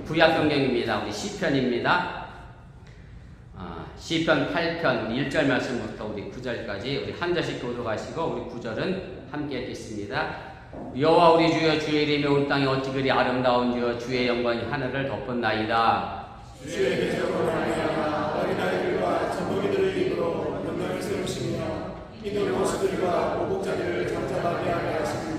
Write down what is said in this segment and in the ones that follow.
구약 성경입니다. 우리 시편입니다. 시편 8편 1절 말씀부터 우리 9절까지 우리 한 절씩 교독하시고 우리 9절은 함께 읽겠습니다. 여호와 우리 주여 주의 이름이 온 땅에 어찌 그리 아름다운 주여 주의 영광이 하늘을 덮었나이다. 주의 대적으로 말미암아 어린아이들과 젖먹이들의 입으로 명령을 세우시며 이들 모습들과 보복자들을 잠잠하게 하게 하십니다.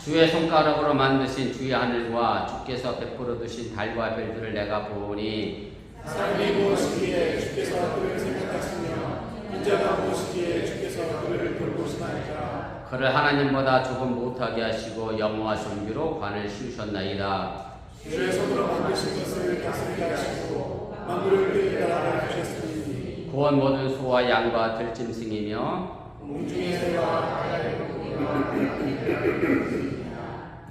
주의 손가락으로 만드신 주의 하늘과 주께서 베풀어 두신 달과 별들을 내가 보니 사람이 무엇이기에 주께서 그를 생각하시며 인자가 무엇이기에 주께서 그를 돌보시나이까. 그를 하나님보다 조금 못하게 하시고 영화와 존귀로 관을 씌우셨나이다. 주의 손으로 만드신 것을 다스리게 하시고 만물을 그에게 나라게 하셨으니 구원 모든 소와 양과 들짐승이며 공중의 새와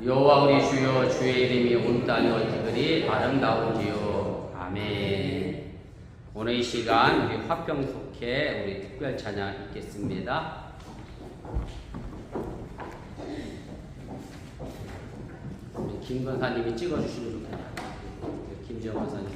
여호와 우리 주여 주의 이름이 온 땅에 어찌 그리 아름다운지요. 아멘. 오늘 이 시간 우리 화평 속해 우리 특별 찬양 읽겠습니다. 우리 김 권사님이 찍어주시면 좋겠네요. 김지영 권사님.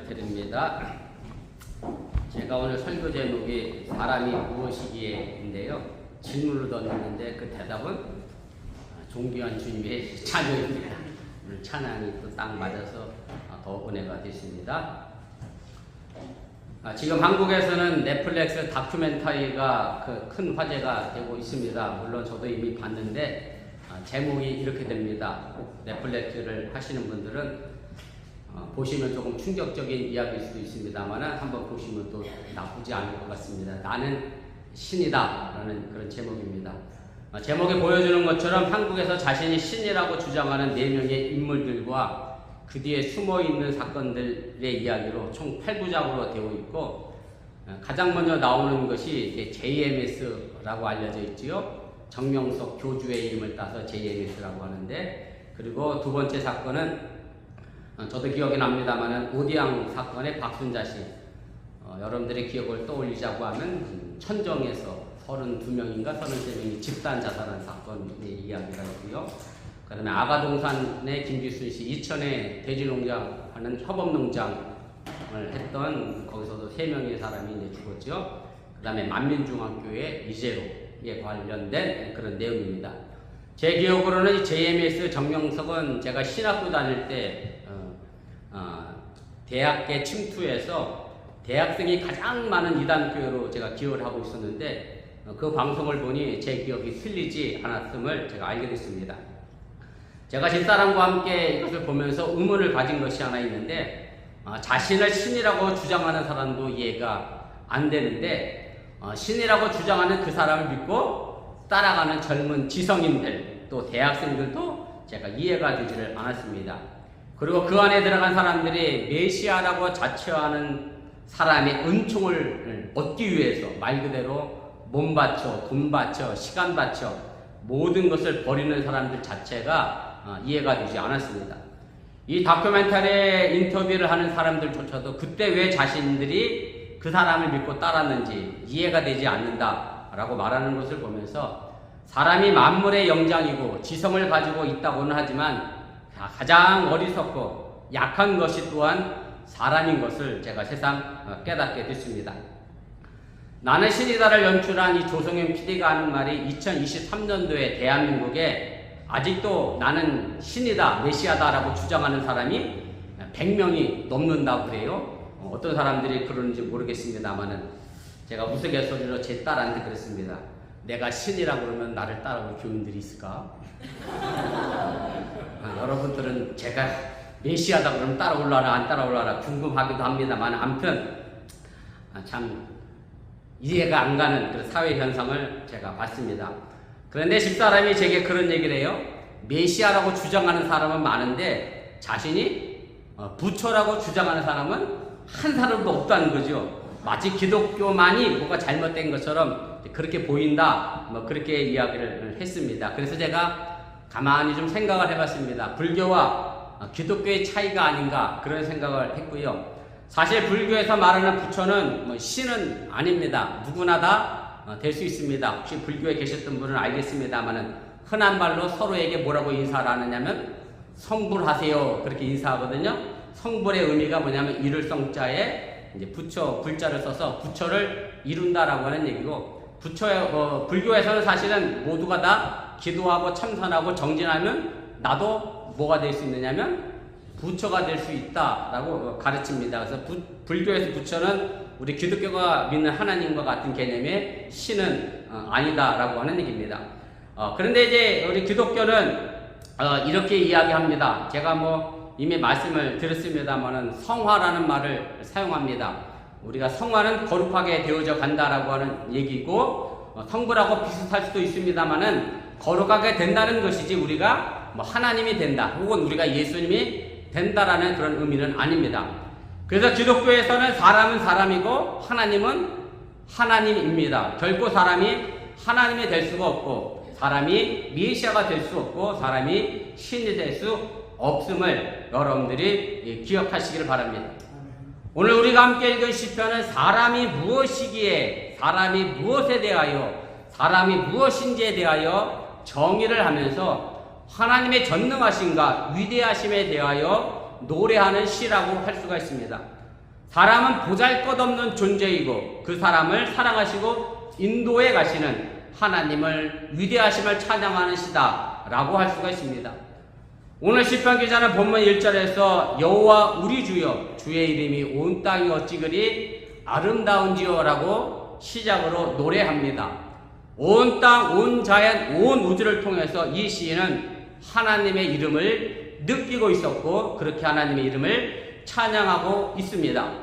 말씀을 드립니다. 제가 오늘 설교 제목이 사람이 무엇이기에인데요. 질문을 던졌는데 그 대답은 존귀한 주님의 자녀입니다. 오늘 찬양이 또 딱 맞아서 더 은혜가 됐습니다. 지금 한국에서는 넷플릭스 다큐멘터리가 큰 화제가 되고 있습니다. 물론 저도 이미 봤는데 제목이 이렇게 됩니다. 넷플릭스를 하시는 분들은 보시면 조금 충격적인 이야기일 수도 있습니다만 한번 보시면 또 나쁘지 않을 것 같습니다. 나는 신이다 라는 그런 제목입니다. 제목에 보여주는 것처럼 한국에서 자신이 신이라고 주장하는 4명의 인물들과 그 뒤에 숨어있는 사건들의 이야기로 총 8부작으로 되어 있고, 가장 먼저 나오는 것이 JMS라고 알려져 있지요. 정명석 교주의 이름을 따서 JMS라고 하는데, 그리고 두 번째 사건은 저도 기억이 납니다만 오디앙 사건의 박순자 씨, 여러분들의 기억을 떠올리자고 하면 천정에서 32명인가 33명이 집단 자살한 사건의 이야기가 있고요. 그 다음에 아가동산의 김기순 씨, 이천에 돼지농장 하는 협업농장을 했던 거기서도 3명의 사람이 이제 죽었죠. 그 다음에 만민중학교의 이재로에 관련된 그런 내용입니다. 제 기억으로는 이 JMS 정명석은 제가 신학교 다닐 때 대학계 침투해서 대학생이 가장 많은 이단교회로 제가 기억을 하고 있었는데 그 방송을 보니 제 기억이 틀리지 않았음을 제가 알게 됐습니다. 제가 집사람과 함께 이것을 보면서 의문을 가진 것이 하나 있는데, 자신을 신이라고 주장하는 사람도 이해가 안 되는데, 신이라고 주장하는 그 사람을 믿고 따라가는 젊은 지성인들, 또 대학생들도 제가 이해가 되지를 않았습니다. 그리고 그 안에 들어간 사람들이 메시아라고 자처하는 사람의 은총을 얻기 위해서 말 그대로 몸 바쳐, 돈 바쳐, 시간 바쳐 모든 것을 버리는 사람들 자체가 이해가 되지 않았습니다. 이 다큐멘터리 인터뷰를 하는 사람들조차도 그때 왜 자신들이 그 사람을 믿고 따랐는지 이해가 되지 않는다라고 말하는 것을 보면서, 사람이 만물의 영장이고 지성을 가지고 있다고는 하지만 가장 어리석고 약한 것이 또한 사람인 것을 제가 새삼 깨닫게 됐습니다. 나는 신이다를 연출한 이 조성현 PD가 하는 말이 2023년도에 대한민국에 아직도 나는 신이다, 메시아다라고 주장하는 사람이 100명이 넘는다고 그래요. 어떤 사람들이 그러는지 모르겠습니다만은 제가 우스갯소리로 제 딸한테 그랬습니다. 내가 신이라고 그러면 나를 따라올 교인들이 있을까? 여러분들은 제가 메시아다 그러면 따라올라라 안 따라올라라 궁금하기도 합니다만 아무튼 참 이해가 안 가는 그런 사회 현상을 제가 봤습니다. 그런데 집사람이 제게 그런 얘기를 해요. 메시아라고 주장하는 사람은 많은데 자신이 부처라고 주장하는 사람은 한 사람도 없다는 거죠. 마치 기독교만이 뭐가 잘못된 것처럼 그렇게 보인다, 그렇게 이야기를 했습니다. 그래서 제가 가만히 좀 생각을 해봤습니다. 불교와 기독교의 차이가 아닌가 그런 생각을 했고요. 사실 불교에서 말하는 부처는 신은 아닙니다. 누구나 다 될 수 있습니다. 혹시 불교에 계셨던 분은 알겠습니다만은 흔한 말로 서로에게 뭐라고 인사를 하느냐면 성불하세요 그렇게 인사하거든요. 성불의 의미가 뭐냐면 이룰 성자에 이제 부처 불자를 써서 부처를 이룬다라고 하는 얘기고, 불교에서는 사실은 모두가 다 기도하고 참선하고 정진하면 나도 뭐가 될 수 있느냐면 부처가 될 수 있다라고 가르칩니다. 그래서 불교에서 부처는 우리 기독교가 믿는 하나님과 같은 개념의 신은 아니다라고 하는 얘기입니다. 그런데 이제 우리 기독교는 이렇게 이야기합니다. 제가 이미 말씀을 드렸습니다만은 성화라는 말을 사용합니다. 우리가 성화는 거룩하게 되어져 간다라고 하는 얘기고, 성불하고 비슷할 수도 있습니다만은 거룩하게 된다는 것이지 우리가 하나님이 된다 혹은 우리가 예수님이 된다라는 그런 의미는 아닙니다. 그래서 기독교에서는 사람은 사람이고 하나님은 하나님입니다. 결코 사람이 하나님이 될 수가 없고 사람이 메시아가 될 수 없고 사람이 신이 될 수 없음을 여러분들이 기억하시기를 바랍니다. 오늘 우리가 함께 읽은 시편은 사람이 무엇이기에, 사람이 무엇에 대하여, 사람이 무엇인지에 대하여 정의를 하면서 하나님의 전능하심과 위대하심에 대하여 노래하는 시라고 할 수가 있습니다. 사람은 보잘것없는 존재이고 그 사람을 사랑하시고 인도해 가시는 하나님을 위대하심을 찬양하는 시다라고 할 수가 있습니다. 오늘 시편 기자는 본문 1절에서 여호와 우리 주여 주의 이름이 온 땅이 어찌 그리 아름다운지요라고 시작으로 노래합니다. 온 땅, 온 자연, 온 우주를 통해서 이 시인은 하나님의 이름을 느끼고 있었고 그렇게 하나님의 이름을 찬양하고 있습니다.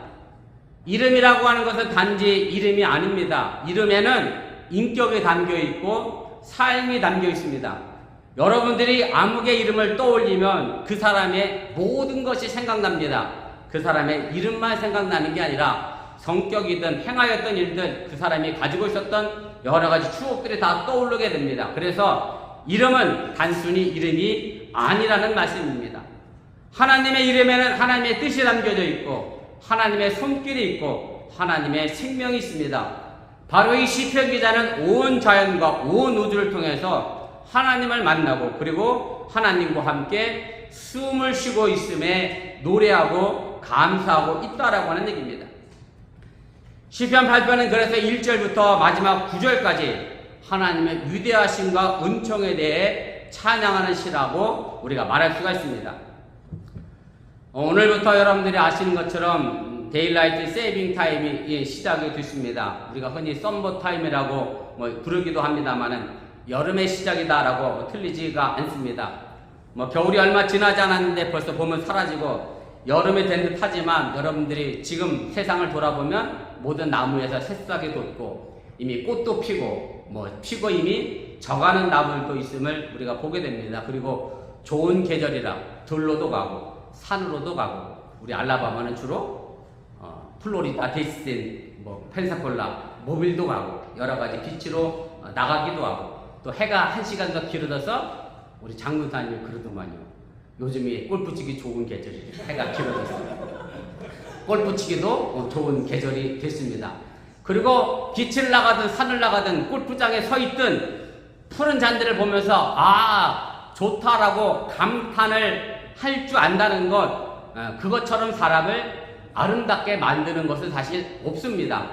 이름이라고 하는 것은 단지 이름이 아닙니다. 이름에는 인격이 담겨 있고 삶이 담겨 있습니다. 여러분들이 아무개 이름을 떠올리면 그 사람의 모든 것이 생각납니다. 그 사람의 이름만 생각나는 게 아니라 성격이든 행하였던 일들, 그 사람이 가지고 있었던 여러 가지 추억들이 다 떠오르게 됩니다. 그래서 이름은 단순히 이름이 아니라는 말씀입니다. 하나님의 이름에는 하나님의 뜻이 담겨져 있고 하나님의 손길이 있고 하나님의 생명이 있습니다. 바로 이 시편 기자는 온 자연과 온 우주를 통해서 하나님을 만나고 그리고 하나님과 함께 숨을 쉬고 있음에 노래하고 감사하고 있다라고 하는 얘기입니다. 시편 8편은 그래서 1절부터 마지막 9절까지 하나님의 위대하심과 은총에 대해 찬양하는 시라고 우리가 말할 수가 있습니다. 오늘부터 여러분들이 아시는 것처럼 데일라이트 세이빙 타임이 시작이 됐습니다. 우리가 흔히 썸머 타임이라고 부르기도 합니다만은 여름의 시작이다라고 틀리지가 않습니다. 겨울이 얼마 지나지 않았는데 벌써 봄은 사라지고 여름이 된 듯 하지만 여러분들이 지금 세상을 돌아보면 모든 나무에서 새싹이 돋고 이미 꽃도 피고 피고 이미 져가는 나무들도 있음을 우리가 보게 됩니다. 그리고 좋은 계절이라 들로도 가고 산으로도 가고 우리 알라바마는 주로 플로리다, 데이스틴, 펜사콜라, 모빌도 가고 여러 가지 비치로 나가기도 하고 또 해가 1시간 더 길어져서 우리 장군사님이 그러더만요. 요즘이 골프 치기 좋은 계절이에요. 해가 길어졌어요. 골프 치기도 좋은 계절이 됐습니다. 그리고 빛을 나가든 산을 나가든 골프장에 서 있든 푸른 잔디를 보면서 좋다라고 감탄을 할 줄 안다는 것, 그것처럼 사람을 아름답게 만드는 것은 사실 없습니다.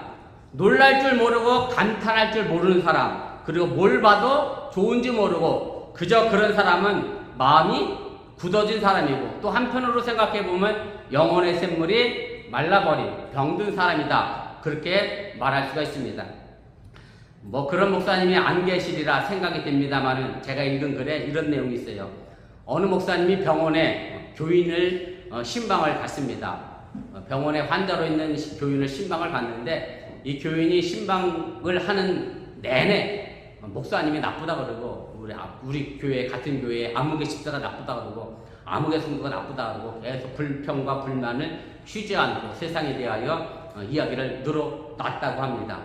놀랄 줄 모르고 감탄할 줄 모르는 사람, 그리고 뭘 봐도 좋은지 모르고 그저 그런 사람은 마음이 굳어진 사람이고 또 한편으로 생각해보면 영혼의 샘물이 말라버린 병든 사람이다. 그렇게 말할 수가 있습니다. 그런 목사님이 안 계시리라 생각이 됩니다만은 제가 읽은 글에 이런 내용이 있어요. 어느 목사님이 병원에 교인을 신방을 갔습니다. 병원에 환자로 있는 교인을 신방을 갔는데 이 교인이 신방을 하는 내내 목사님이 나쁘다 그러고 우리 교회 같은 교회에 아무개 집사가 나쁘다 그러고 아무개 성도가 나쁘다 그러고 계속 불평과 불만을 쉬지 않고 세상에 대하여 이야기를 늘어놨다고 합니다.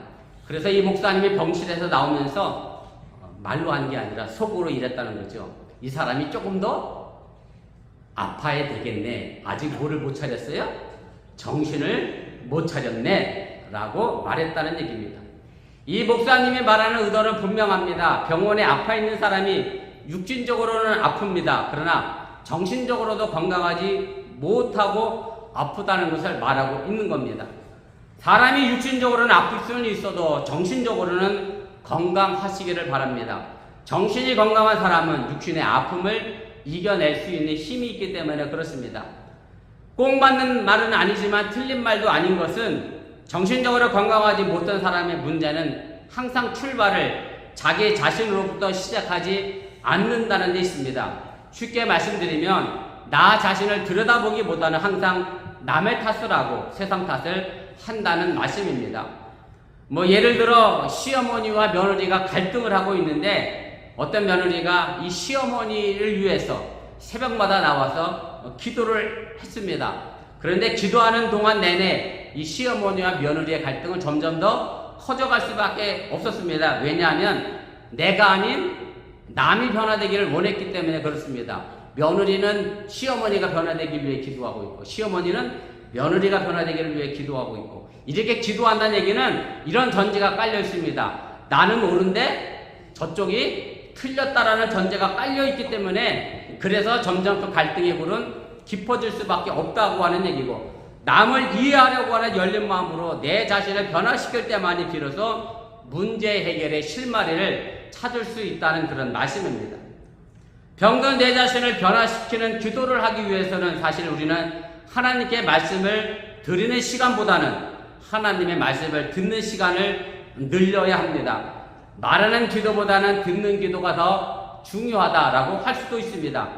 그래서 이 목사님이 병실에서 나오면서 말로 한 게 아니라 속으로 이랬다는 거죠. 이 사람이 조금 더 아파야 되겠네. 아직 뭐를 못 차렸어요? 정신을 못 차렸네 라고 말했다는 얘기입니다. 이 목사님이 말하는 의도는 분명합니다. 병원에 아파 있는 사람이 육신적으로는 아픕니다. 그러나 정신적으로도 건강하지 못하고 아프다는 것을 말하고 있는 겁니다. 사람이 육신적으로는 아플 수는 있어도 정신적으로는 건강하시기를 바랍니다. 정신이 건강한 사람은 육신의 아픔을 이겨낼 수 있는 힘이 있기 때문에 그렇습니다. 꼭 맞는 말은 아니지만 틀린 말도 아닌 것은 정신적으로 건강하지 못한 사람의 문제는 항상 출발을 자기 자신으로부터 시작하지 않는다는 데 있습니다. 쉽게 말씀드리면 나 자신을 들여다보기보다는 항상 남의 탓을 하고 세상 탓을 한다는 말씀입니다. 예를 들어 시어머니와 며느리가 갈등을 하고 있는데 어떤 며느리가 이 시어머니를 위해서 새벽마다 나와서 기도를 했습니다. 그런데 기도하는 동안 내내 이 시어머니와 며느리의 갈등은 점점 더 커져갈 수밖에 없었습니다. 왜냐하면 내가 아닌 남이 변화되기를 원했기 때문에 그렇습니다. 며느리는 시어머니가 변화되기 위해 기도하고 있고 시어머니는 며느리가 변화되기를 위해 기도하고 있고 이렇게 기도한다는 얘기는 이런 전제가 깔려 있습니다. 나는 옳은데 저쪽이 틀렸다라는 전제가 깔려 있기 때문에 그래서 점점 그 갈등의 골은 깊어질 수밖에 없다고 하는 얘기고 남을 이해하려고 하는 열린 마음으로 내 자신을 변화시킬 때만이 비로소 문제 해결의 실마리를 찾을 수 있다는 그런 말씀입니다. 병든 내 자신을 변화시키는 기도를 하기 위해서는 사실 우리는 하나님께 말씀을 드리는 시간보다는 하나님의 말씀을 듣는 시간을 늘려야 합니다. 말하는 기도보다는 듣는 기도가 더 중요하다라고 할 수도 있습니다.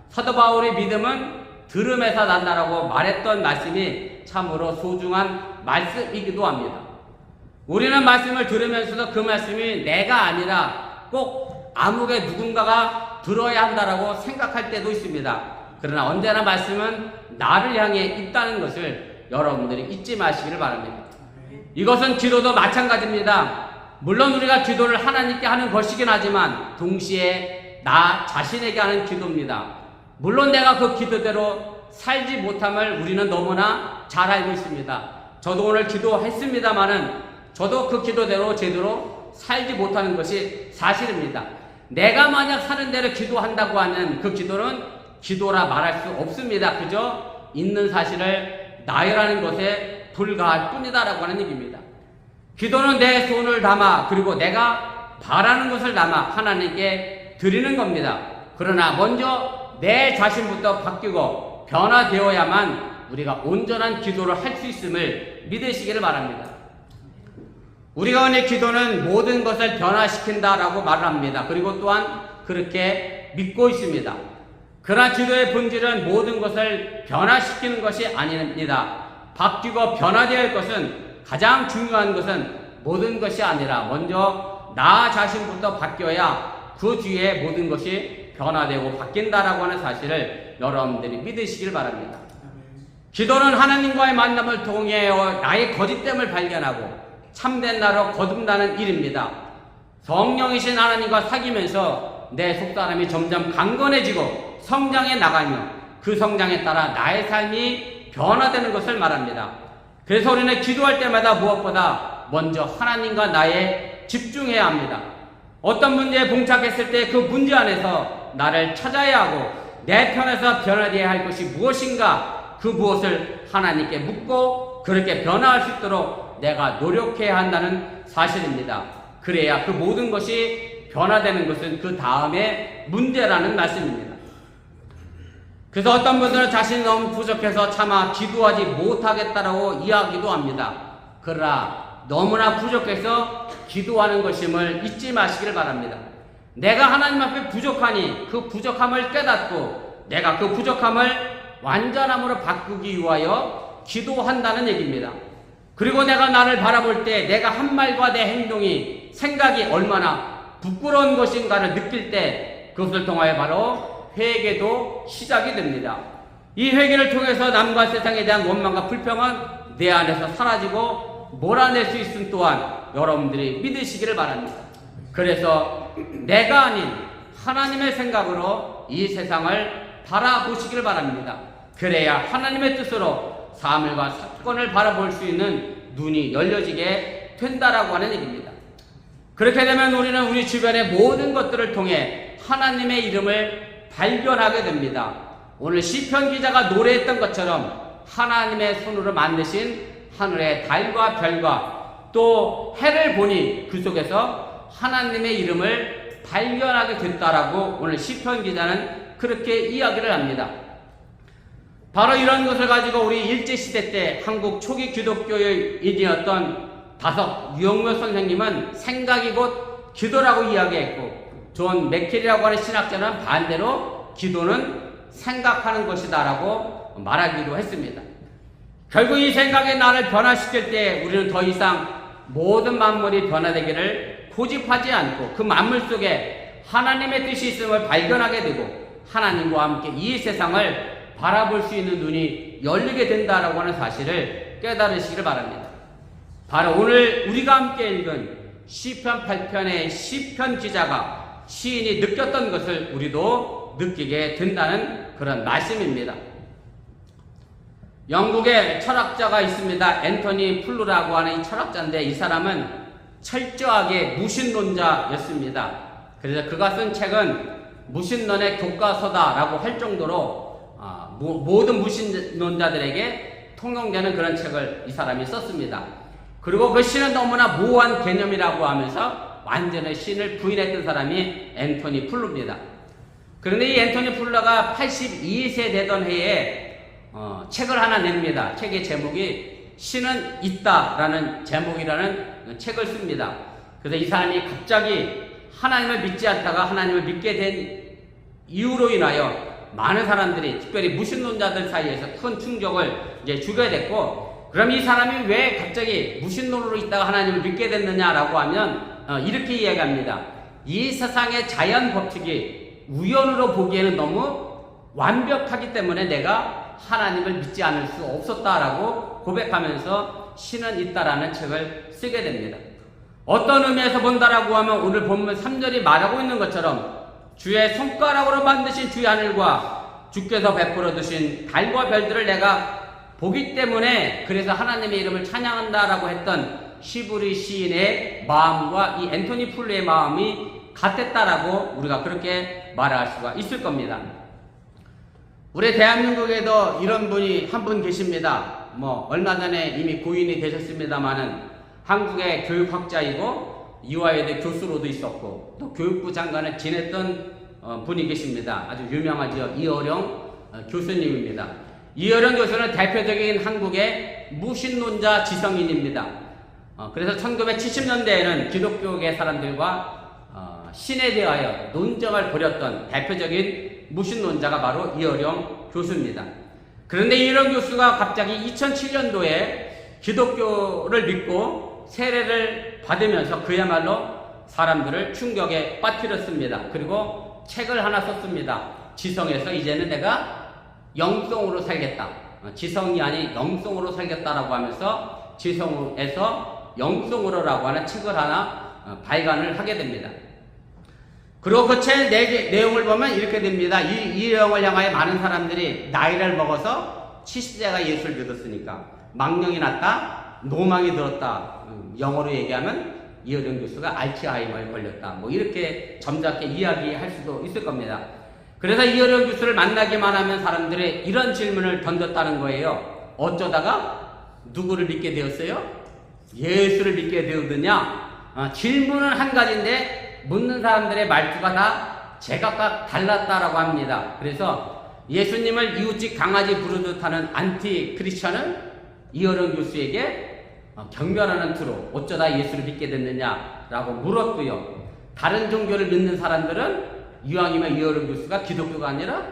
사도 바울의 믿음은 들음에서 난다라고 말했던 말씀이 참으로 소중한 말씀이기도 합니다. 우리는 말씀을 들으면서도 그 말씀이 내가 아니라 꼭 암흑의 누군가가 들어야 한다라고 생각할 때도 있습니다. 그러나 언제나 말씀은 나를 향해 있다는 것을 여러분들이 잊지 마시기를 바랍니다. 이것은 기도도 마찬가지입니다. 물론 우리가 기도를 하나님께 하는 것이긴 하지만 동시에 나 자신에게 하는 기도입니다. 물론 내가 그 기도대로 살지 못함을 우리는 너무나 잘 알고 있습니다. 저도 오늘 기도했습니다마는 저도 그 기도대로 제대로 살지 못하는 것이 사실입니다. 내가 만약 사는 대로 기도한다고 하는 그 기도는 기도라 말할 수 없습니다. 그저 있는 사실을 나열하는 것에 불과할 뿐이다라고 하는 얘기입니다. 기도는 내 손을 담아 그리고 내가 바라는 것을 담아 하나님께 드리는 겁니다. 그러나 먼저 내 자신부터 바뀌고 변화되어야만 우리가 온전한 기도를 할 수 있음을 믿으시기를 바랍니다. 우리가 흔히 기도는 모든 것을 변화시킨다라고 말을 합니다. 그리고 또한 그렇게 믿고 있습니다. 그러나 기도의 본질은 모든 것을 변화시키는 것이 아닙니다. 바뀌고 변화되어야 할 것은 가장 중요한 것은 모든 것이 아니라 먼저 나 자신부터 바뀌어야 그 뒤에 모든 것이 변화되고 바뀐다라고 하는 사실을 여러분들이 믿으시길 바랍니다. 기도는 하나님과의 만남을 통해 나의 거짓됨을 발견하고 참된 나로 거듭나는 일입니다. 성령이신 하나님과 사귀면서 내 속사람이 점점 강건해지고 성장해 나가며 그 성장에 따라 나의 삶이 변화되는 것을 말합니다. 그래서 우리는 기도할 때마다 무엇보다 먼저 하나님과 나에 집중해야 합니다. 어떤 문제에 봉착했을 때 그 문제 안에서 나를 찾아야 하고 내 편에서 변화되어야 할 것이 무엇인가 그 무엇을 하나님께 묻고 그렇게 변화할 수 있도록 내가 노력해야 한다는 사실입니다. 그래야 그 모든 것이 변화되는 것은 그 다음에 문제라는 말씀입니다. 그래서 어떤 분들은 자신이 너무 부족해서 차마 기도하지 못하겠다라고 이야기도 합니다. 그러나 너무나 부족해서 기도하는 것임을 잊지 마시기를 바랍니다. 내가 하나님 앞에 부족하니 그 부족함을 깨닫고 내가 그 부족함을 완전함으로 바꾸기 위하여 기도한다는 얘기입니다. 그리고 내가 나를 바라볼 때 내가 한 말과 내 행동이 생각이 얼마나 부끄러운 것인가를 느낄 때 그것을 통하여 바로 회개도 시작이 됩니다. 이 회개를 통해서 남과 세상에 대한 원망과 불평은 내 안에서 사라지고 몰아낼 수 있음 또한 여러분들이 믿으시기를 바랍니다. 그래서 내가 아닌 하나님의 생각으로 이 세상을 바라보시기를 바랍니다. 그래야 하나님의 뜻으로 사물과 사건을 바라볼 수 있는 눈이 열려지게 된다라고 하는 얘기입니다. 그렇게 되면 우리는 우리 주변의 모든 것들을 통해 하나님의 이름을 발견하게 됩니다. 오늘 시편 기자가 노래했던 것처럼 하나님의 손으로 만드신 하늘의 달과 별과 또 해를 보니 그 속에서 하나님의 이름을 발견하게 됐다라고 오늘 시편 기자는 그렇게 이야기를 합니다. 바로 이런 것을 가지고 우리 일제시대 때 한국 초기 기독교인이었던 다석 유영묘 선생님은 생각이 곧 기도라고 이야기했고 존 맥켈이라고 하는 신학자는 반대로 기도는 생각하는 것이다라고 말하기로 했습니다. 결국 이 생각이 나를 변화시킬 때 우리는 더 이상 모든 만물이 변화되기를 고집하지 않고 그 만물 속에 하나님의 뜻이 있음을 발견하게 되고 하나님과 함께 이 세상을 바라볼 수 있는 눈이 열리게 된다라고 하는 사실을 깨달으시기를 바랍니다. 바로 오늘 우리가 함께 읽은 시편 8편의 시편 기자가 시인이 느꼈던 것을 우리도 느끼게 된다는 그런 말씀입니다. 영국에 철학자가 있습니다. 앤토니 플루라고 하는 이 철학자인데 이 사람은 철저하게 무신론자였습니다. 그래서 그가 쓴 책은 무신론의 교과서다라고 할 정도로 모든 무신론자들에게 통용되는 그런 책을 이 사람이 썼습니다. 그리고 그 신은 너무나 모호한 개념이라고 하면서 완전히 신을 부인했던 사람이 앤토니 플루입니다. 그런데 이 앤토니 플루가 82세 되던 해에 책을 하나 냅니다. 책의 제목이 신은 있다라는 제목이라는 책을 씁니다. 그래서 이 사람이 갑자기 하나님을 믿지 않다가 하나님을 믿게 된 이유로 인하여 많은 사람들이 특별히 무신론자들 사이에서 큰 충격을 이제 주게 됐고, 그럼 이 사람이 왜 갑자기 무신론으로 있다가 하나님을 믿게 됐느냐라고 하면 이렇게 이야기합니다. 이 세상의 자연 법칙이 우연으로 보기에는 너무 완벽하기 때문에 내가 하나님을 믿지 않을 수 없었다라고 고백하면서 신은 있다라는 책을 쓰게 됩니다. 어떤 의미에서 본다라고 하면 오늘 본문 3절이 말하고 있는 것처럼 주의 손가락으로 만드신 주의 하늘과 주께서 베풀어 두신 달과 별들을 내가 보기 때문에 그래서 하나님의 이름을 찬양한다라고 했던 시브리 시인의 마음과 이 앤토니 플루의 마음이 같았다라고 우리가 그렇게 말할 수가 있을 겁니다. 우리 대한민국에도 이런 분이 한 분 계십니다. 얼마 전에 이미 고인이 되셨습니다마는 한국의 교육학자이고 이화여대 교수로도 있었고 또 교육부 장관을 지냈던 분이 계십니다. 아주 유명하죠. 이어령 교수님입니다. 이어령 교수는 대표적인 한국의 무신론자 지성인입니다. 그래서 1970년대에는 기독교계 사람들과 신에 대하여 논쟁을 벌였던 대표적인 무신론자가 바로 이어령 교수입니다. 그런데 이어령 교수가 갑자기 2007년도에 기독교를 믿고 세례를 받으면서 그야말로 사람들을 충격에 빠뜨렸습니다. 그리고 책을 하나 썼습니다. 지성에서 이제는 내가 영성으로 살겠다. 지성이 아닌 영성으로 살겠다라고 하면서 지성에서 영성으로라고 하는 책을 하나 발간을 하게 됩니다. 그리고 그 책 내용을 보면 이렇게 됩니다. 이 내용을 향하여 많은 사람들이 나이를 먹어서 70세가 예수를 믿었으니까 망령이 났다, 노망이 들었다. 영어로 얘기하면 이어령 교수가 알츠하이머에 걸렸다. 이렇게 점잖게 이야기할 수도 있을 겁니다. 그래서 이어령 교수를 만나기만 하면 사람들이 이런 질문을 던졌다는 거예요. 어쩌다가 누구를 믿게 되었어요? 예수를 믿게 되었느냐? 질문은 한 가지인데 묻는 사람들의 말투가 다 제각각 달랐다라고 합니다. 그래서 예수님을 이웃집 강아지 부르듯 하는 안티 크리스천은 이어령 교수에게 경멸하는 투로 어쩌다 예수를 믿게 됐느냐라고 물었고요. 다른 종교를 믿는 사람들은 이왕이면 이어령 교수가 기독교가 아니라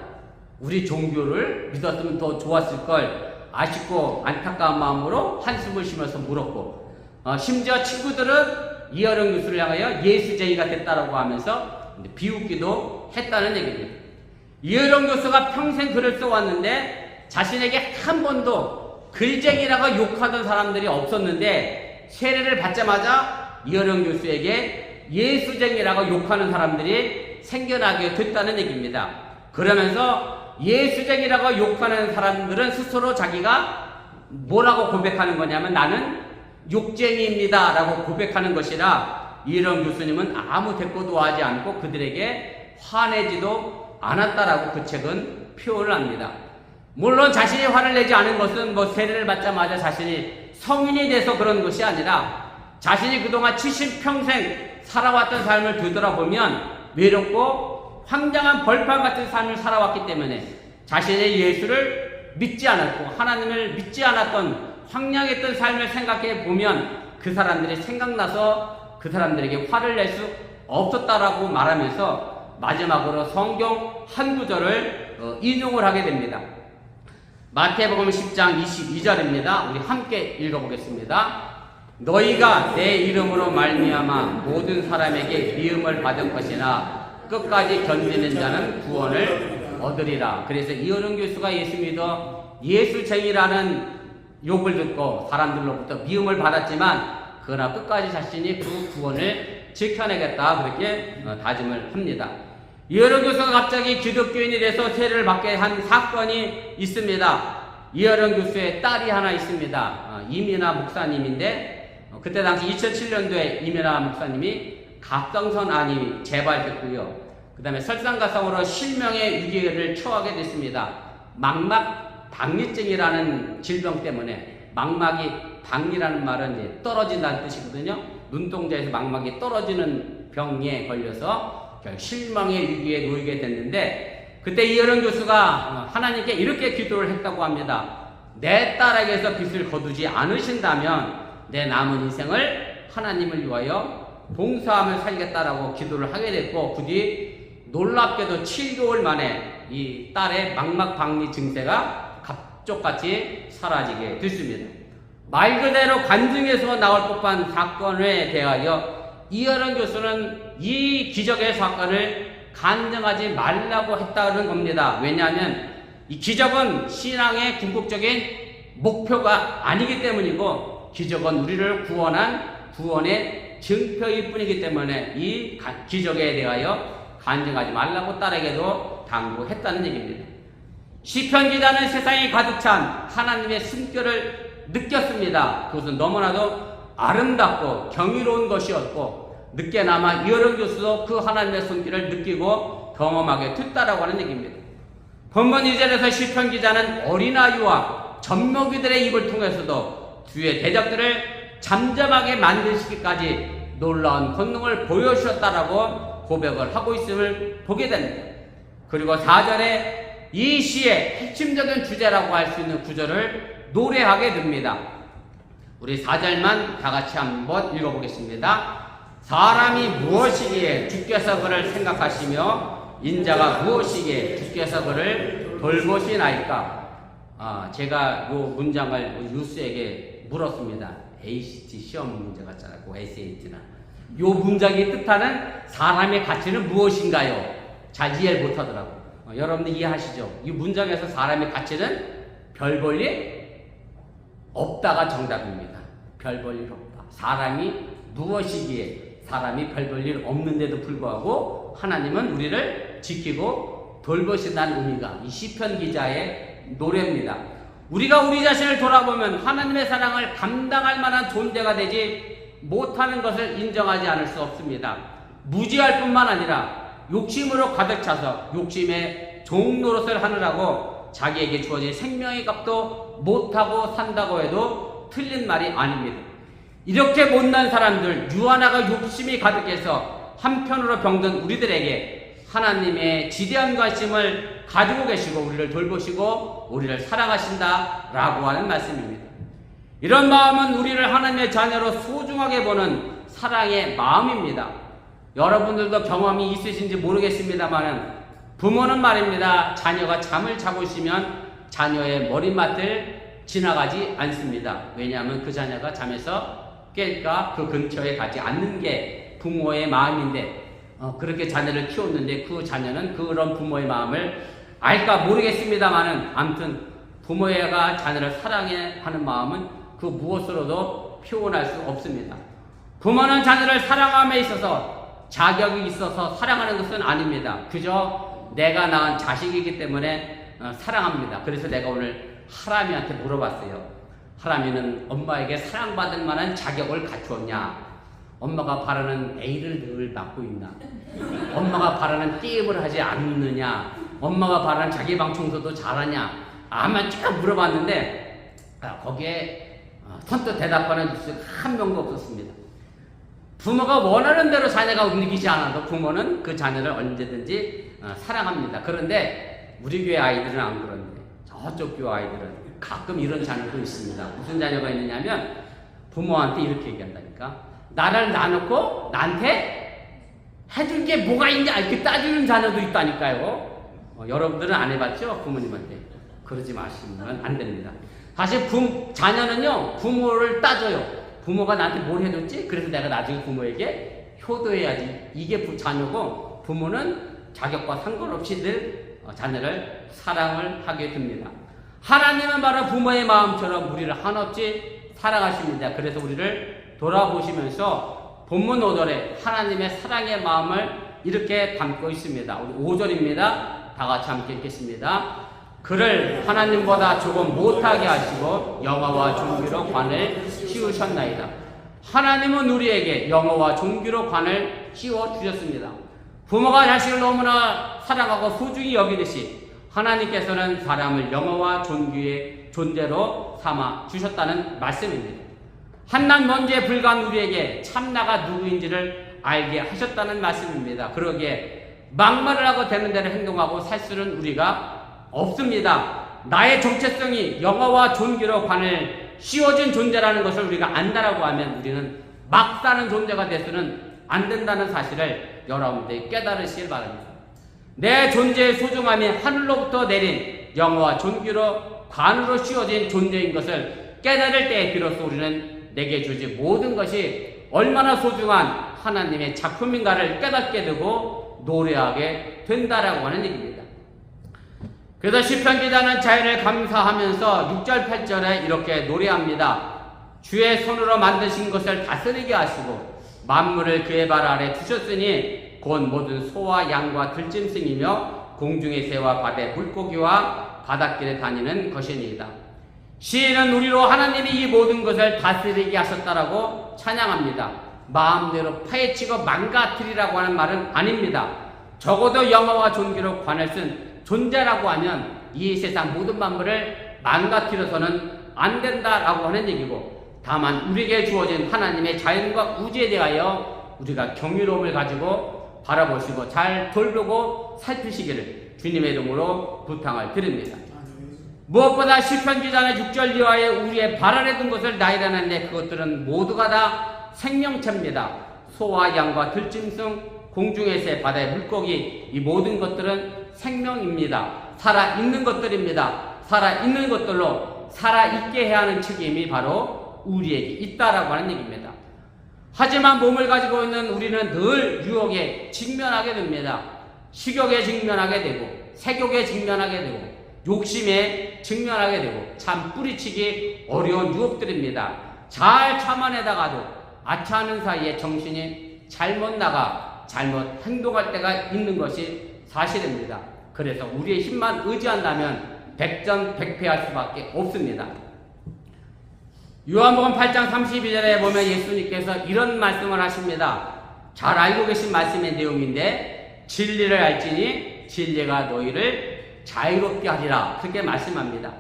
우리 종교를 믿었으면 더 좋았을 걸 아쉽고 안타까운 마음으로 한숨을 쉬면서 물었고, 심지어 친구들은 이어령 교수를 향하여 예수쟁이가 됐다라고 하면서 비웃기도 했다는 얘기입니다. 이어령 교수가 평생 글을 써왔는데 자신에게 한 번도 글쟁이라고 욕하던 사람들이 없었는데 세례를 받자마자 이어령 교수에게 예수쟁이라고 욕하는 사람들이 생겨나게 됐다는 얘기입니다. 그러면서 예수쟁이라고 욕하는 사람들은 스스로 자기가 뭐라고 고백하는 거냐면 나는 욕쟁이입니다 라고 고백하는 것이라 이어령 교수님은 아무 대꾸도 하지 않고 그들에게 화내지도 않았다라고 그 책은 표현을 합니다. 물론 자신이 화를 내지 않은 것은 세례를 받자마자 자신이 성인이 돼서 그런 것이 아니라 자신이 그동안 70평생 살아왔던 삶을 되돌아보면 외롭고 황량한 벌판 같은 삶을 살아왔기 때문에 자신의 예수를 믿지 않았고 하나님을 믿지 않았던 황량했던 삶을 생각해 보면 그 사람들이 생각나서 그 사람들에게 화를 낼 수 없었다라고 말하면서 마지막으로 성경 한 구절을 인용을 하게 됩니다. 마태복음 10장 22절입니다. 우리 함께 읽어보겠습니다. 너희가 내 이름으로 말미암아 모든 사람에게 미움을 받을 것이나 끝까지 견디는 자는 구원을 얻으리라. 그래서 이어령 교수가 예수 믿어 예수쟁이라는 욕을 듣고 사람들로부터 미움을 받았지만 그러나 끝까지 자신이 그 구원을 지켜내겠다 그렇게 다짐을 합니다. 이어령 교수가 갑자기 기독교인이 돼서 세례를 받게 한 사건이 있습니다. 이어령 교수의 딸이 하나 있습니다. 이민아 목사님인데 그때 당시 2007년도에 이민아 목사님이 갑상선 암이 재발됐고요. 그 다음에 설상가상으로 실명의 위기를 처하게 됐습니다. 망막 박리증이라는 질병 때문에 망막이 박리라는 말은 이제 떨어진다는 뜻이거든요. 눈동자에서 망막이 떨어지는 병에 걸려서 실망의 위기에 놓이게 됐는데 그때 이혜령 교수가 하나님께 이렇게 기도를 했다고 합니다. 내 딸에게서 빚을 거두지 않으신다면 내 남은 인생을 하나님을 위하여 봉사하며 살겠다라고 기도를 하게 됐고 그 뒤 놀랍게도 7개월 만에 이 딸의 망막 박리 증세가 갑쪽같이 사라지게 됐습니다. 말 그대로 관중에서 나올 법한 사건에 대하여 이혜령 교수는 이 기적의 사건을 간증하지 말라고 했다는 겁니다. 왜냐하면 이 기적은 신앙의 궁극적인 목표가 아니기 때문이고 기적은 우리를 구원한 구원의 증표일 뿐이기 때문에 이 기적에 대하여 간증하지 말라고 딸에게도 당부했다는 얘기입니다. 시편 기자는 세상이 가득 찬 하나님의 숨결을 느꼈습니다. 그것은 너무나도 아름답고 경이로운 것이었고 늦게나마 이혜령 교수도 그 하나님의 손길을 느끼고 경험하게 됐다라고 하는 얘기입니다. 본문 2절에서 시편 기자는 어린아이와 젖먹이들의 입을 통해서도 주의 대적들을 잠잠하게 만드시기까지 놀라운 권능을 보여주셨다라고 고백을 하고 있음을 보게 됩니다. 그리고 4절에 이 시의 핵심적인 주제라고 할 수 있는 구절을 노래하게 됩니다. 우리 4절만 다 같이 한번 읽어보겠습니다. 사람이 무엇이기에 주께서 그를 생각하시며 인자가 무엇이기에 주께서 그를 돌보시나이까. 제가 이 문장을 유스에게 물었습니다. ACT 시험 문제 같잖아요. SAT나. 이 문장이 뜻하는 사람의 가치는 무엇인가요? 잘 이해를 못하더라고요. 여러분들 이해하시죠? 이 문장에서 사람의 가치는 별 볼 일 없다가 정답입니다. 별 볼 일 없다. 사람이 무엇이기에 사람이 별 볼 일 없는데도 불구하고 하나님은 우리를 지키고 돌보신다는 의미가 이 시편 기자의 노래입니다. 우리가 우리 자신을 돌아보면 하나님의 사랑을 감당할 만한 존재가 되지 못하는 것을 인정하지 않을 수 없습니다. 무지할 뿐만 아니라 욕심으로 가득 차서 욕심의 종 노릇을 하느라고 자기에게 주어진 생명의 값도 못하고 산다고 해도 틀린 말이 아닙니다. 이렇게 못난 사람들, 유하나가 욕심이 가득해서 한편으로 병든 우리들에게 하나님의 지대한 관심을 가지고 계시고 우리를 돌보시고 우리를 사랑하신다라고 하는 말씀입니다. 이런 마음은 우리를 하나님의 자녀로 소중하게 보는 사랑의 마음입니다. 여러분들도 경험이 있으신지 모르겠습니다만 부모는 말입니다. 자녀가 잠을 자고 있으면 자녀의 머리맡을 지나가지 않습니다. 왜냐하면 그 자녀가 잠에서 깰까 그 근처에 가지 않는 게 부모의 마음인데 그렇게 자녀를 키웠는데 그 자녀는 그런 부모의 마음을 알까 모르겠습니다만은 아무튼 부모가 자녀를 사랑해 하는 마음은 그 무엇으로도 표현할 수 없습니다. 부모는 자녀를 사랑함에 있어서 자격이 있어서 사랑하는 것은 아닙니다. 그저 내가 낳은 자식이기 때문에 사랑합니다. 그래서 내가 오늘 하람이한테 물어봤어요. 하람이는 엄마에게 사랑받을 만한 자격을 갖추었냐? 엄마가 바라는 A를 늘 맡고 있나? 엄마가 바라는 게임을 하지 않느냐? 엄마가 바라는 자기 방 청소도 잘하냐? 아마 쭉 물어봤는데 거기에 선뜻 대답하는 뉴스가 한 명도 없었습니다. 부모가 원하는 대로 자녀가 움직이지 않아도 부모는 그 자녀를 언제든지 사랑합니다. 그런데 우리 교회 아이들은 안 그런데 저쪽 교회 아이들은 가끔 이런 자녀도 있습니다. 무슨 자녀가 있느냐면 부모한테 이렇게 얘기한다니까. 나를 놔놓고 나한테 해줄 게 뭐가 있냐 이렇게 따지는 자녀도 있다니까요. 여러분들은 안 해봤죠? 부모님한테. 그러지 마시면 안 됩니다. 사실 자녀는요 부모를 따져요. 부모가 나한테 뭘 해줬지? 그래서 내가 나중에 부모에게 효도해야지. 이게 자녀고 부모는 자격과 상관없이 늘 자녀를 사랑을 하게 됩니다. 하나님은 바로 부모의 마음처럼 우리를 한없이 사랑하십니다. 그래서 우리를 돌아보시면서 본문 5절에 하나님의 사랑의 마음을 이렇게 담고 있습니다. 우리 5절입니다. 다 같이 함께 읽겠습니다. 그를 하나님보다 조금 못하게 하시고 영화와 종기로 관을 씌우셨나이다. 하나님은 우리에게 영화와 종기로 관을 씌워 주셨습니다. 부모가 자식을 너무나 사랑하고 소중히 여기듯이 하나님께서는 사람을 영어와 존귀의 존재로 삼아 주셨다는 말씀입니다. 한낱 먼지에 불과한 우리에게 참나가 누구인지를 알게 하셨다는 말씀입니다. 그러기에 막말을 하고 되는 대로 행동하고 살 수는 우리가 없습니다. 나의 정체성이 영어와 존귀로 관을 씌워진 존재라는 것을 우리가 안다라고 하면 우리는 막 사는 존재가 돼서는 안 된다는 사실을 여러분들이 깨달으시길 바랍니다. 내 존재의 소중함이 하늘로부터 내린 영어와 존귀로 관으로 씌워진 존재인 것을 깨달을 때에 비로소 우리는 내게 주어진 모든 것이 얼마나 소중한 하나님의 작품인가를 깨닫게 되고 노래하게 된다라고 하는 얘기입니다. 그래서 시편 기자는 자연을 감사하면서 6절 8절에 이렇게 노래합니다. 주의 손으로 만드신 것을 다스리게 하시고 만물을 그의 발 아래 두셨으니 곧 모든 소와 양과 들짐승이며 공중의 새와 바다의 물고기와 바닷길에 다니는 것이니이다. 시인은 우리로 하나님이 이 모든 것을 다스리게 하셨다라고 찬양합니다. 마음대로 파헤치고 망가뜨리라고 하는 말은 아닙니다. 적어도 영어와 존귀로 관을 쓴 존재라고 하면 이 세상 모든 만물을 망가뜨려서는 안 된다라고 하는 얘기고, 다만 우리에게 주어진 하나님의 자연과 우주에 대하여 우리가 경이로움을 가지고 바라보시고 잘 돌보고 살피시기를 주님의 이름으로 부탁을 드립니다. 무엇보다 시편 기자는 6절 이하에 우리의 발 아래 둔 것을 나열하는데 그것들은 모두가 다 생명체입니다. 소와 양과 들짐승, 공중의 새, 바다의 물고기, 이 모든 것들은 생명입니다. 살아있는 것들입니다. 살아있는 것들로 살아있게 해야 하는 책임이 바로 우리에게 있다라고 하는 얘기입니다. 하지만 몸을 가지고 있는 우리는 늘 유혹에 직면하게 됩니다. 식욕에 직면하게 되고 색욕에 직면하게 되고 욕심에 직면하게 되고 참 뿌리치기 어려운 유혹들입니다. 잘 참아내다가도 아차하는 사이에 정신이 잘못 나가 잘못 행동할 때가 있는 것이 사실입니다. 그래서 우리의 힘만 의지한다면 백전백패할 수밖에 없습니다. 요한복음 8장 32절에 보면 예수님께서 이런 말씀을 하십니다. 잘 알고 계신 말씀의 내용인데 진리를 알지니 진리가 너희를 자유롭게 하리라, 그렇게 말씀합니다.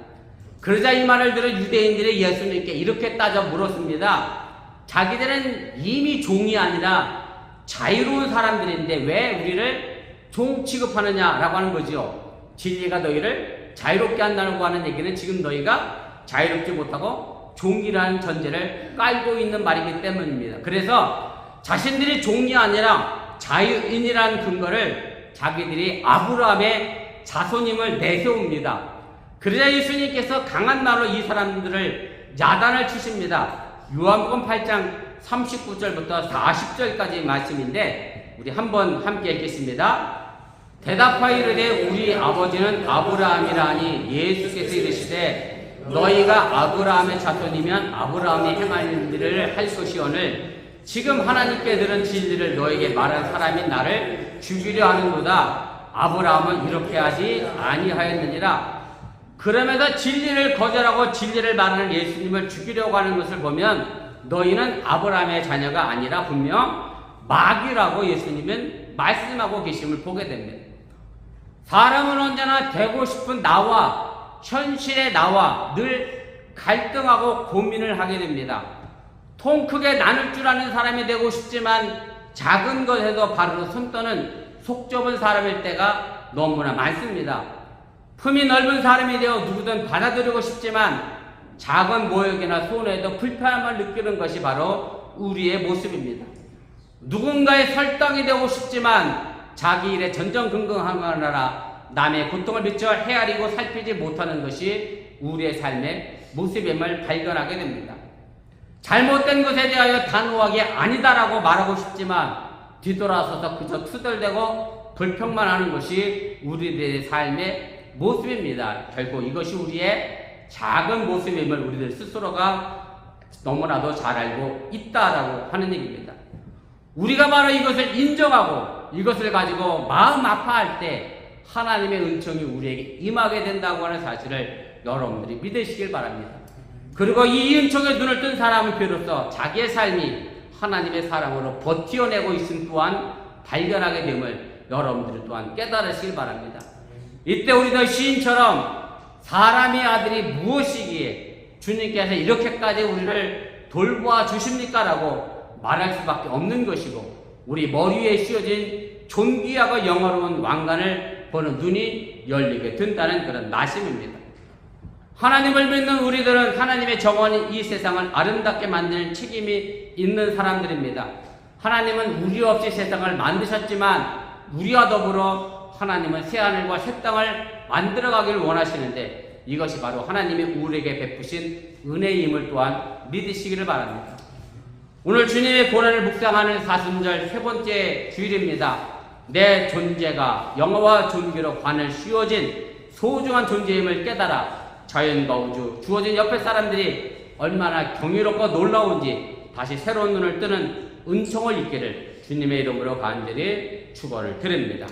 그러자 이 말을 들은 유대인들이 예수님께 이렇게 따져 물었습니다. 자기들은 이미 종이 아니라 자유로운 사람들인데 왜 우리를 종 취급하느냐라고 하는 거죠. 진리가 너희를 자유롭게 한다고 하는 얘기는 지금 너희가 자유롭지 못하고 종이라는 전제를 깔고 있는 말이기 때문입니다. 그래서 자신들이 종이 아니라 자유인이라는 근거를 자기들이 아브라함의 자손임을 내세웁니다. 그러자 예수님께서 강한 말로 이 사람들을 야단을 치십니다. 요한복음 8장 39절부터 40절까지 말씀인데 우리 한번 함께 읽겠습니다. 대답하여 이르되 우리 아버지는 아브라함이라니 예수께서 이르시되 너희가 아브라함의 자손이면 아브라함이 행한 일을 할 것이오늘 지금 하나님께 들은 진리를 너에게 말한 사람이 나를 죽이려 하는도다. 아브라함은 이렇게 하지 아니하였느니라. 그러면서 진리를 거절하고 진리를 말하는 예수님을 죽이려고 하는 것을 보면 너희는 아브라함의 자녀가 아니라 분명 마귀라고 예수님은 말씀하고 계심을 보게 됩니다. 사람은 언제나 되고 싶은 나와 현실의 나와 늘 갈등하고 고민을 하게 됩니다. 통 크게 나눌 줄 아는 사람이 되고 싶지만 작은 것에도 바로 손떠는 속 좁은 사람일 때가 너무나 많습니다. 품이 넓은 사람이 되어 누구든 받아들이고 싶지만 작은 모욕이나 손해에도 불편함을 느끼는 것이 바로 우리의 모습입니다. 누군가의 설당이 되고 싶지만 자기 일에 전전긍긍하거나 남의 고통을 미처 헤아리고 살피지 못하는 것이 우리의 삶의 모습임을 발견하게 됩니다. 잘못된 것에 대하여 단호하게 아니다라고 말하고 싶지만 뒤돌아서서 그저 투덜대고 불평만 하는 것이 우리들의 삶의 모습입니다. 결국 이것이 우리의 작은 모습임을 우리들 스스로가 너무나도 잘 알고 있다라고 하는 얘기입니다. 우리가 바로 이것을 인정하고 이것을 가지고 마음 아파할 때 하나님의 은총이 우리에게 임하게 된다고 하는 사실을 여러분들이 믿으시길 바랍니다. 그리고 이 은총에 눈을 뜬 사람은 비로소 자기의 삶이 하나님의 사랑으로 버티어내고 있음 또한 발견하게 됨을 여러분들이 또한 깨달으시길 바랍니다. 이때 우리도 시인처럼 사람의 아들이 무엇이기에 주님께서 이렇게까지 우리를 돌보아 주십니까? 라고 말할 수밖에 없는 것이고, 우리 머리 위에 씌워진 존귀하고 영화로운 왕관을 보는 눈이 열리게 된다는 그런 말씀입니다. 하나님을 믿는 우리들은 하나님의 정원인 이 세상을 아름답게 만드는 책임이 있는 사람들입니다. 하나님은 우리 없이 세상을 만드셨지만 우리와 더불어 하나님은 새하늘과 새 땅을 만들어가길 원하시는데, 이것이 바로 하나님이 우리에게 베푸신 은혜임을 또한 믿으시기를 바랍니다. 오늘 주님의 고난을 묵상하는 사순절 세 번째 주일입니다. 내 존재가 영화와 존귀로 관을 씌워진 소중한 존재임을 깨달아 자연과 우주, 주어진 옆에 사람들이 얼마나 경이롭고 놀라운지 다시 새로운 눈을 뜨는 은총을 입기를 주님의 이름으로 간절히 축원을 드립니다.